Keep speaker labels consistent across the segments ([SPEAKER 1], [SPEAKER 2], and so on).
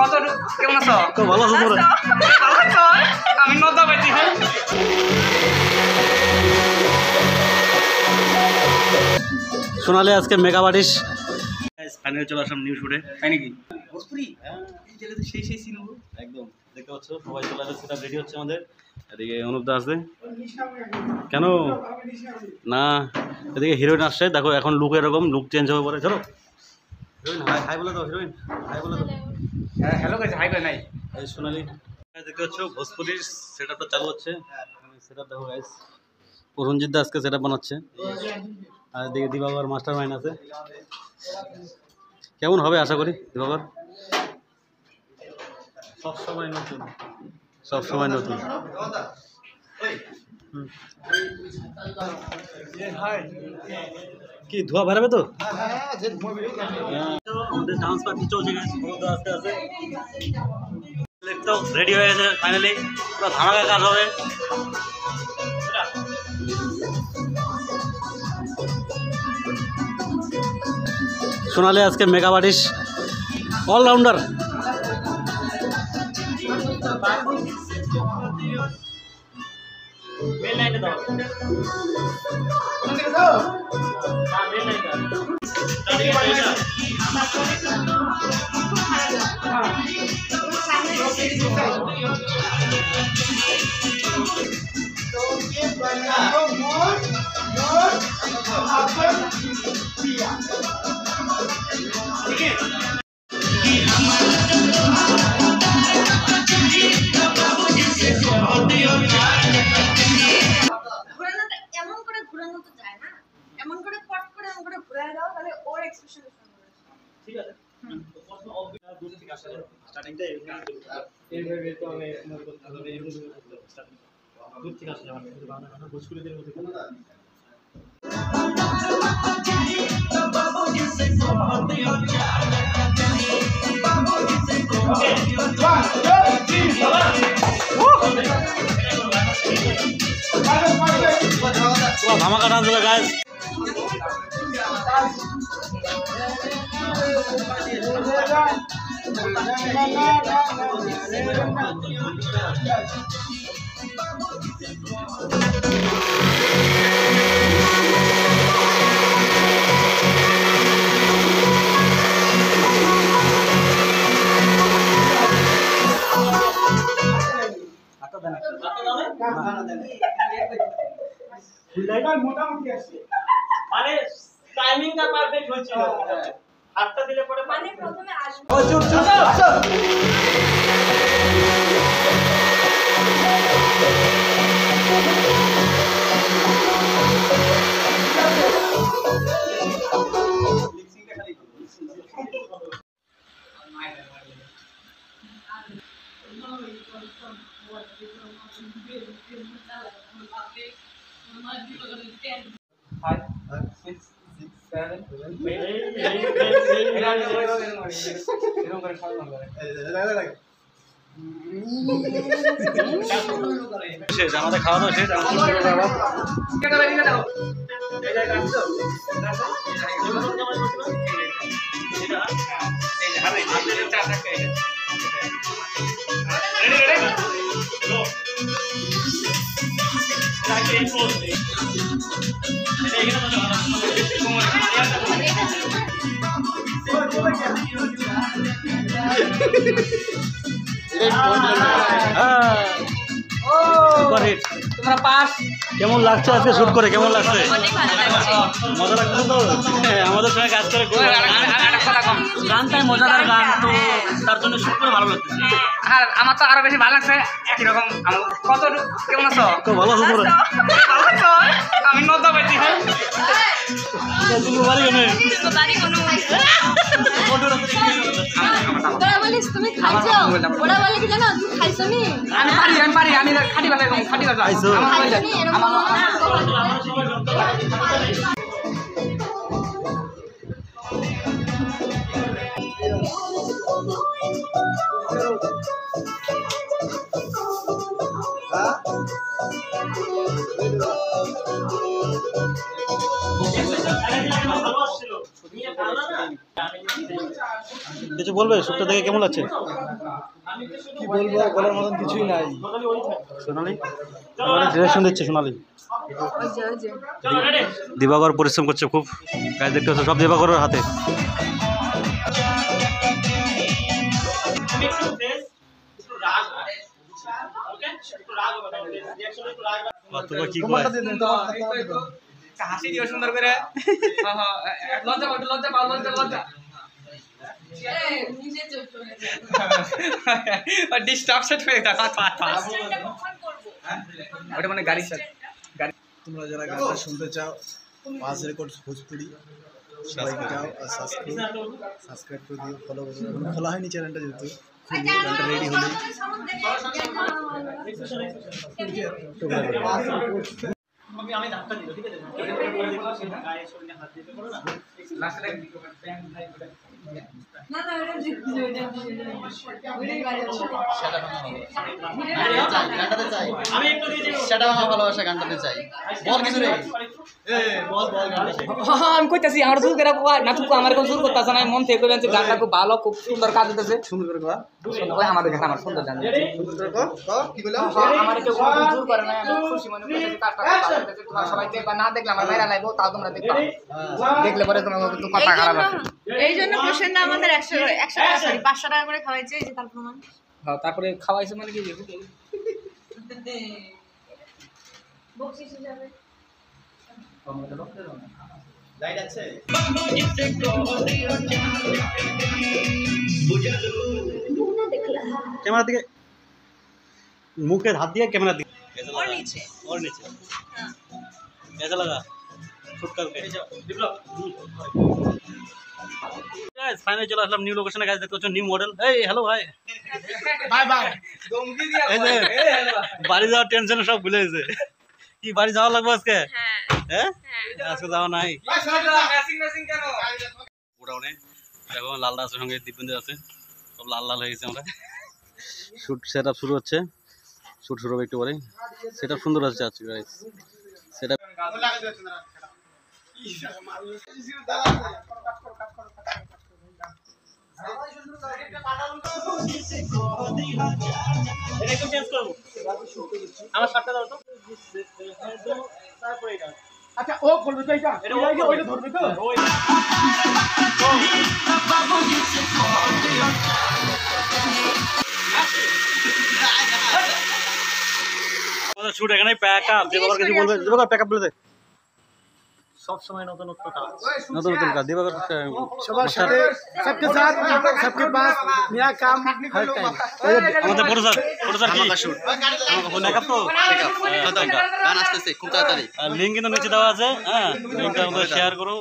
[SPEAKER 1] কত কেমন আছো?
[SPEAKER 2] তো ভালো আছো তোরা?
[SPEAKER 1] ভালো আছো? আমি নদা পাইছি। হ্যাঁ
[SPEAKER 2] সোনালি আজকে মেকআপ আর্টিস্ট ফাইনালি চলে আসলাম নিউ শুটে।
[SPEAKER 1] তাই নাকি? ভোজপুরি এই জায়গাতে সেই সিন
[SPEAKER 2] একদম দেখতে পাচ্ছ সবাই চলে আসছে, সেটা রেডি হচ্ছে আমাদের। এদিকে অনুপদা আছে। কেন না, এদিকে হিরোইন আসছে, দেখো এখন লুক এরকম, লুক চেঞ্জ হবে পরে। চলো হিরোইন হাই হাই বলে দাও, হিরোইন হাই বলে দাও।
[SPEAKER 1] হ্যাঁ হ্যালো গাইস, হাই করে নাই।
[SPEAKER 2] এই সোনালি দেখতে পাচ্ছ ভোজপুরির সেট আপটা চালু হচ্ছে। সেট আপ দেখো গাইস, রঞ্জিত দা আজকে সেট আপ বানাচ্ছে। আর এদিকে দিবাকর মাস্টার মাইন্ড আছে। কেমন হবে আশা করি দিবাকর? সবসময় নতুন, সবসময় নতুন। কি ধোয়া বেরাবে তো? আমাদের ডান্স পার্টি চলছে আস্তে আস্তে। রেডি হয়ে গেছে ফাইনালি, পুরো ধামাকা কাজ হবে। সোনালি আজকে মেকআপ আর্টিস্ট অলরাউন্ডার। ধামাকা ডান্স হবে গাইস।
[SPEAKER 1] মোটামুটি আসছে, মানে টাইমিংটা পারফেক্ট হচ্ছিল। হাতটা দিলে পরে মানে প্রথমে আসবে। ও চুপ চুপ আসো।
[SPEAKER 2] শেষ আমাদের খাওয়া দাওয়া শেষ।
[SPEAKER 1] তোমরা পাস।
[SPEAKER 2] কেমন লাগছে আজকে শুট করে? কেমন লাগছে? মজা লাগছে তো? আমাদের সঙ্গে কাজ করে গানটাই মজাদার গান, তো তার জন্য শুট করে ভালো লাগছে।
[SPEAKER 1] আর আমার তো আরো বেশি ভালো লাগছে। একই রকম। কত কেমন আছো?
[SPEAKER 2] তো ভালো আছো তোরা?
[SPEAKER 1] ভালো আছো? আমি নদা পাইছি। হ্যাঁ
[SPEAKER 2] তুমি বাড়ি কেন?
[SPEAKER 3] তোরা বলিস তুমি খাইছো, ওরা বলে কি জানো তুমি খাইছো নি?
[SPEAKER 1] আমি পারি আমি খাটি ভাবে খাটি ভাবে
[SPEAKER 2] খাইছো? কিছু বলবে শ্যুটটা দেখে কেমন লাগছে?
[SPEAKER 4] কি বলবো, বলার মতন কিছুই নাই।
[SPEAKER 2] সোনালি ডিরেকশন দিচ্ছে সোনালি।
[SPEAKER 3] ওই যে ওই যে
[SPEAKER 2] দিবাকর পরিশ্রম করছে খুব, কাজ দেখতে হচ্ছে সব দিবাকরের হাতে। তোমরা কি কয়?
[SPEAKER 4] হাসি দিও সুন্দর করে। লজ্জা পাও, লজ্জা পাও, লজ্জা লজ্জা।
[SPEAKER 3] নিজে চোখ চলে
[SPEAKER 4] ডিস্টার্ব সেট হয়ে গেছে। ওটা মানে গাড়ি সেট।
[SPEAKER 5] তোমরা যারা গানটা শুনতে চাও, পাস রেকর্ড ভোজপুরি সবাইকে যাও আর সাবস্ক্রাইব করে দিও, ফলো করে দিও। এখন খোলা হয়নি চ্যানেলটা, যেহেতু গানটা রেডি হলেই
[SPEAKER 1] আমি ধাক্কা দিল, ঠিক আছে? গায়ে শরীরে হাত দিতে পারো না?
[SPEAKER 4] লাস্টে
[SPEAKER 3] না না ওটা জিতছে ওটা ওইটাই গাড়ি আছে
[SPEAKER 1] গানটাতে চাই আমি একটু দিয়ে দেব।
[SPEAKER 5] সেটা আমার ভালোবাসা, গানটাতে চাই। বল কিছু রে, বল গান।
[SPEAKER 4] আমি কইতাছি আমার জোর করে না, তুই আমার কোন জোর করতেছ না, মন থেকে কইবেন যে গানটা খুব ভালো, খুব সুন্দর কাজ হইতেছে।
[SPEAKER 5] সুন্দর করে কর,
[SPEAKER 4] ওই আমাদের গান আমার সুন্দর জানি।
[SPEAKER 5] সুন্দর করে কর। কি বললাম?
[SPEAKER 4] আমার কেউ কোনো জোর করে না, আমি খুশি মনে কইতাছি কাজটা ভালো হইতেছে। তোমরা সবাই দেখবা, না দেখলে আমার মেরা লাগবে, তাও তোমরা দেখবা। দেখলে পরে তোমার কিন্তু কথা খারাপ আছে।
[SPEAKER 3] এই জন্য প্রশ্নটা আমাদের 100 টাকা সরি 500 টাকা করে খাওয়াইছে, এই যে তার প্রমাণ।
[SPEAKER 4] হ্যাঁ, তারপরে খাওয়াইছে মানে কি
[SPEAKER 3] বকশিশ হিসাবে
[SPEAKER 1] লাইট আছে?
[SPEAKER 2] ক্যামেরা দিকে মুখে হাত দিয়ে ক্যামেরা দিকে
[SPEAKER 3] और नीचे
[SPEAKER 2] और नीचे कैसा लगा शूट करके?
[SPEAKER 1] বিপ্লব
[SPEAKER 2] गाइस फाइनली चला আসলাম নিউ লোকেশনে। গাইস দেখতে পাচ্ছ নিউ মডেল। এই হ্যালো ভাই,
[SPEAKER 5] বাই বাই।
[SPEAKER 4] গমকি দিয়া
[SPEAKER 2] এই যে বাড়ি যাওয়ার টেনশন সব ভুলে গেছে। কি বাড়ি যাওয়া লাগবে আজকে? হ্যাঁ আজকে যাওয়া নাই।
[SPEAKER 4] ম্যাচিং ম্যাচিং কেন?
[SPEAKER 2] গোডাউনে দেখো লালদা আছে, সঙ্গে দীপেন্দ্র আছে, সব লাল লাল হয়ে গেছে। আমরা শুট সেট আপ শুরু হচ্ছে, শুট শুরু হবে একটু পরে। সেট আপ সুন্দর হচ্ছে আজকে গাইস। সেট আপ
[SPEAKER 1] এটা একটু চেঞ্জ করব। আমার শার্টটা দাও তো। তারপরে এটা।
[SPEAKER 5] আচ্ছা, ও বলবে তো এটা,
[SPEAKER 1] এটা
[SPEAKER 5] ওইটা ধরবে তো।
[SPEAKER 1] ওই
[SPEAKER 2] শুট এখানে প্যাক আপ। দেবাকর কিছু বলবে? দেবাকর প্যাক আপ বলে দে।
[SPEAKER 1] সব সময় নতুনত্ব কাজ।
[SPEAKER 2] নতুন নতুন কাজ দেবাকর
[SPEAKER 5] সবার সাথে, सबके साथ, सबके पास मेरा काम हर टाइम।
[SPEAKER 2] আমাদের বড় স্যার কি শুট প্যাক আপ তো
[SPEAKER 5] গান আসতেছে খুব তাড়াতাড়ি।
[SPEAKER 2] লিংক কিন্তু নিচে দেওয়া আছে। হ্যাঁ, লিংকটা আমাদের শেয়ার করো।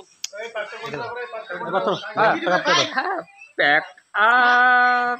[SPEAKER 2] এবার তো প্যাক আপ করে দাও।
[SPEAKER 4] Pack up